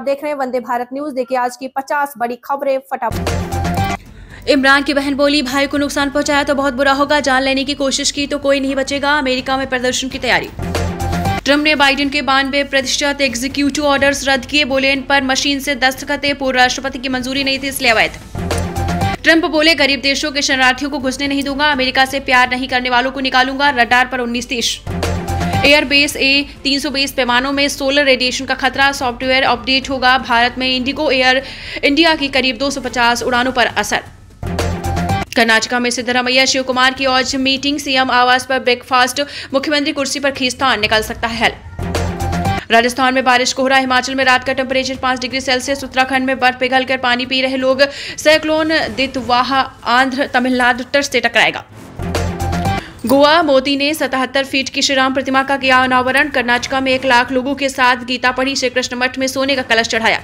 आप देख रहे हैं वंदे भारत न्यूज। देखिए आज की 50 बड़ी खबरें फटाफट। इमरान की बहन बोली, भाई को नुकसान पहुंचाया तो बहुत बुरा होगा, जान लेने की कोशिश की तो कोई नहीं बचेगा। अमेरिका में प्रदर्शन की तैयारी। ट्रंप ने बाइडेन के 92% एग्जीक्यूटिव ऑर्डर्स रद्द किए, बोले इन पर मशीन से दस्तखतें, पूर्व राष्ट्रपति की मंजूरी नहीं थी इसलिए अवैध। ट्रंप बोले, गरीब देशों के शरणार्थियों को घुसने नहीं दूंगा, अमेरिका से प्यार नहीं करने वालों को निकालूंगा। रडार पर 19 देश। एयरबेस A320 पैमानों में सोलर रेडिएशन का खतरा, सॉफ्टवेयर अपडेट होगा। भारत में इंडिगो एयर इंडिया की करीब 250 उड़ानों पर असर। कर्नाटका में सिद्धरामैया शिव कुमार की आज मीटिंग, सीएम आवास पर ब्रेकफास्ट, मुख्यमंत्री कुर्सी पर खींचतान, निकल सकता है हेल। राजस्थान में बारिश, कोहरा। हिमाचल में रात का टेंपरेचर 5 डिग्री सेल्सियस। उत्तराखंड में बर्फ पिघलकर पानी पी रहे लोग। साइक्लोन दितवाहा आंध्र तमिलनाडु तट से टकराएगा। गोवा, मोदी ने 77 फीट की श्री राम प्रतिमा का किया अनावरण। कर्नाटका में 1 लाख लोगों के साथ गीता पढ़ी, श्री कृष्ण मठ में सोने का कलश चढ़ाया।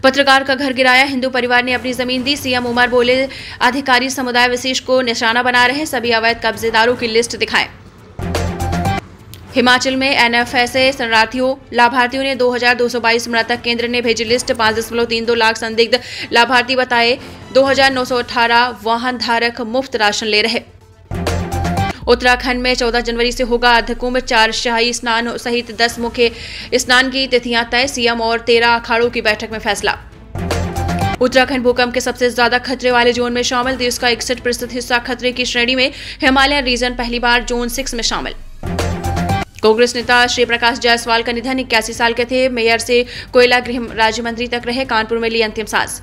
पत्रकार का घर गिराया, हिंदू परिवार ने अपनी जमीन दी। सीएम उमर बोले, अधिकारी समुदाय विशेष को निशाना बना रहे, सभी अवैध कब्जेदारों की लिस्ट दिखाएं। हिमाचल में एनएफएसए शरणार्थियों लाभार्थियों ने 2222 मृतक, केंद्र ने भेजी लिस्ट। 5.32 लाख संदिग्ध लाभार्थी बताए। 2918 वाहन धारक मुफ्त राशन ले रहे। उत्तराखंड में 14 जनवरी से होगा अर्धकुंभ, 4 शाही स्नान सहित 10 मुख्य स्नान की तिथियां तय। सीएम और 13 अखाड़ों की बैठक में फैसला। उत्तराखंड भूकंप के सबसे ज्यादा खतरे वाले जोन में शामिल, देश का 61% हिस्सा खतरे की श्रेणी में। हिमालयन रीजन पहली बार जोन 6 में शामिल। कांग्रेस नेता श्री प्रकाश जायसवाल का निधन, 81 साल के थे। मेयर से कोयला गृह राज्य मंत्री तक रहे, कानपुर में ली अंतिम सांस।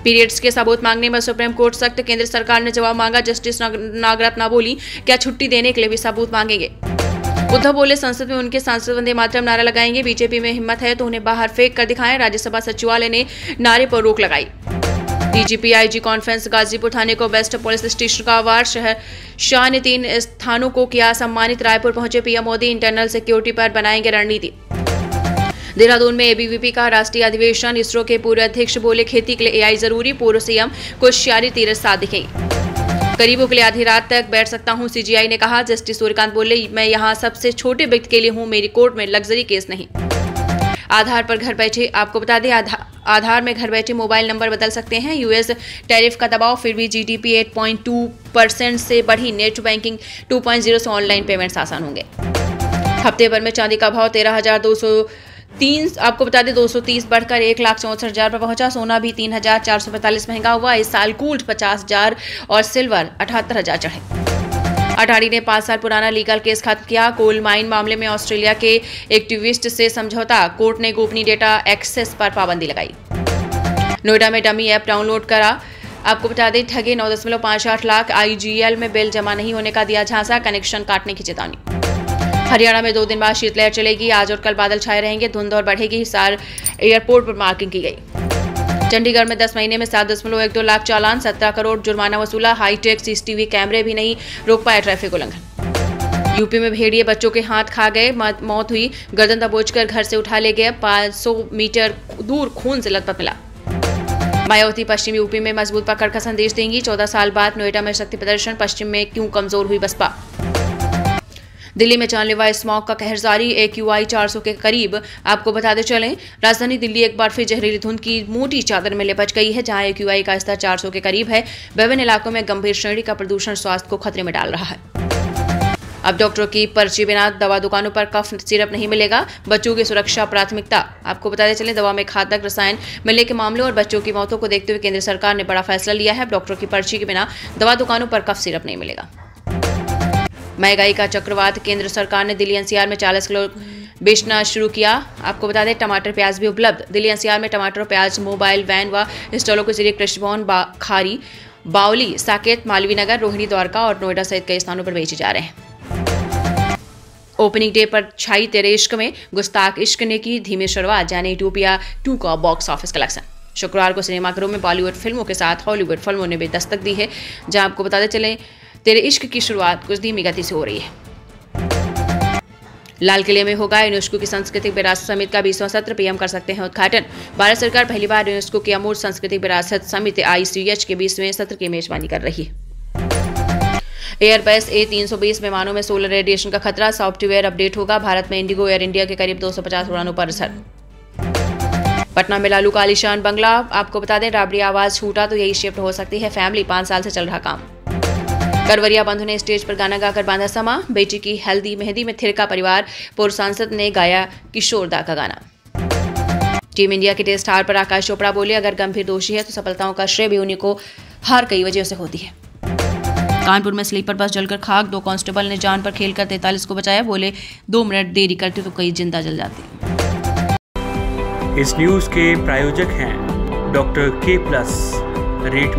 पीरियड्स के सबूत मांगने में सुप्रीम कोर्ट सख्त, केंद्र सरकार ने जवाब मांगा। जस्टिस नागरत्ना बोली, क्या छुट्टी देने के लिए भी सबूत मांगेंगे। उद्धव बोले, संसद में उनके सांसद वंदे मातरम नारा लगाएंगे, बीजेपी में हिम्मत है तो उन्हें बाहर फेंक कर दिखाएं। राज्यसभा सचिवालय ने नारे पर रोक लगाई। डीजीपी आईजी कॉन्फ्रेंस, गाजीपुर थाने को बेस्ट पुलिस स्टेशन का अवार्ड, शहर शाह ने 3 स्थानों को किया सम्मानित। रायपुर पहुंचे पीएम मोदी, इंटरनल सिक्योरिटी पर बनाएंगे रणनीति। देहरादून में एबीवीपी का राष्ट्रीय अधिवेशन, इसरो के पूर्व अध्यक्ष बोले, खेती के लिए एआई जरूरी, पूर्व सीएम को होशियारी तीरथ साथ दिखेगी। गरीबों के लिए आधी रात तक बैठ सकता हूं, सीजीआई ने कहा। जस्टिस सूर्यकांत बोले, मैं यहां सबसे छोटे व्यक्ति के लिए हूं, मेरी कोर्ट में लग्जरी केस नहीं। आधार पर घर बैठे, आपको बता दें आधार में घर बैठे मोबाइल नंबर बदल सकते हैं। यूएस टैरिफ का दबाव, फिर भी जीडीपी 8.2% से बढ़ी। नेट बैंकिंग 2.0 से ऑनलाइन पेमेंट्स आसान होंगे। हफ्ते भर में चांदी का भाव 13,203, आपको बता दें 230 बढ़कर 1,64,000 पर पहुंचा। सोना भी 3,445 महंगा हुआ। इस साल गोल्ड 50,000 और सिल्वर 78,000 चढ़े। अटारी ने 5 साल पुराना लीगल केस खत्म किया। कोल माइन मामले में ऑस्ट्रेलिया के एक्टिविस्ट से समझौता, कोर्ट ने गोपनीय डेटा एक्सेस पर पाबंदी लगाई। नोएडा में डमी ऐप डाउनलोड करा, आपको बता दें ठगे 9.58 लाख। आईजीएल में बिल जमा नहीं होने का दिया झांसा, कनेक्शन काटने की चेतावनी। हरियाणा में 2 दिन बाद शीतलहर चलेगी, आज और कल बादल छाए रहेंगे, धुंध और बढ़ेगी। हिसार एयरपोर्ट पर मार्किंग की गई। चंडीगढ़ में 10 महीने में 7.12 लाख चालान, 17 करोड़ जुर्माना वसूला। हाईटेक सीसीटीवी कैमरे भी नहीं रोक पाए ट्रैफिक उल्लंघन। यूपी में भेड़िए बच्चों के हाथ खा गए, मौत हुई, गर्दन दबोचकर घर से उठा ले गए। 500 मीटर दूर खून से लथपथ मिला। मायावती पश्चिम यूपी में मजबूत पकड़ का संदेश देंगी, 14 साल बाद नोएडा में शक्ति प्रदर्शन। पश्चिम में क्यों कमजोर हुई बसपा। दिल्ली में जानलेवा स्मॉग का कहर जारी, AQI 400 के करीब। आपको बताते चलें, राजधानी दिल्ली एक बार फिर जहरीली धुंध की मोटी चादर में लिपट गई है, जहां AQI का स्तर 400 के करीब है। विभिन्न इलाकों में गंभीर श्रेणी का प्रदूषण स्वास्थ्य को खतरे में डाल रहा है। अब डॉक्टरों की पर्ची बिना दवा दुकानों पर कफ सिरप नहीं मिलेगा, बच्चों की सुरक्षा प्राथमिकता। आपको बताते चलें, दवा में घातक रसायन मिलने के मामलों और बच्चों की मौतों को देखते हुए केंद्र सरकार ने बड़ा फैसला लिया है। डॉक्टरों की पर्ची के बिना दवा दुकानों पर कफ सिरप नहीं मिलेगा। महंगाई का चक्रवात, केंद्र सरकार ने दिल्ली एनसीआर में 40 किलो बेचना शुरू किया। आपको बता दें, टमाटर प्याज भी उपलब्ध। दिल्ली एनसीआर में टमाटर प्याज मोबाइल वैन व स्टॉलों के जरिए कृषि भवन, खारी, बावली, साकेत, मालवीय नगर, रोहिणी, द्वारका और नोएडा सहित कई स्थानों पर बेचे जा रहे हैं। ओपनिंग डे पर छाई तेरे इश्क में, गुस्ताख इश्क ने की धीमी शुरुआत, जाने यूटोपिया 2 का बॉक्स ऑफिस कलेक्शन। शुक्रवार को सिनेमाघरों में बॉलीवुड फिल्मों के साथ हॉलीवुड फिल्मों ने भी दस्तक दी है, जहां आपको बताते चलें तेरे इश्क की शुरुआत कुछ धीमी गति से हो रही है। लाल किले में होगा यूनेस्को की सांस्कृतिक विरासत समिति का 20वां सत्र, पीएम कर सकते हैं उद्घाटन। भारत सरकार पहली बार यूनेस्को की अमूर्त सांस्कृतिक विरासत समिति ICH के 20वें सत्र की मेजबानी कर रही है। एयरबस A320 विमानों में सोलर रेडिएशन का खतरा, सॉफ्टवेयर अपडेट होगा। भारत में इंडिगो एयर इंडिया के करीब 250 उड़ानों पर असर। पटना में लालू का आलीशान बंगला। आपको बता दें, राबड़ी आवाज छूटा तो यही शिफ्ट हो सकती है फैमिली। 5 साल से चल रहा काम। करवरिया बंधु ने स्टेज पर गाना गाकर बांधा समा। बेटी की हल्दी मेहंदी में थिरका परिवार। पूर्व सांसद ने गाया किशोर दा का गाना। टीम इंडिया के टेस्ट हार पर आकाश चोपड़ा बोले, अगर गंभीर दोषी है तो सफलताओं का श्रेय भी उन्हीं को हार कई वजह से होती है। कानपुर में स्लीपर बस जलकर खाक। 2 कांस्टेबल ने जान पर खेलकर 43 को बचाया। बोले 2 मिनट देरी करते तो कई जिंदा जल जाती। इस न्यूज के प्रायोजक हैं डॉक्टर K+ रेट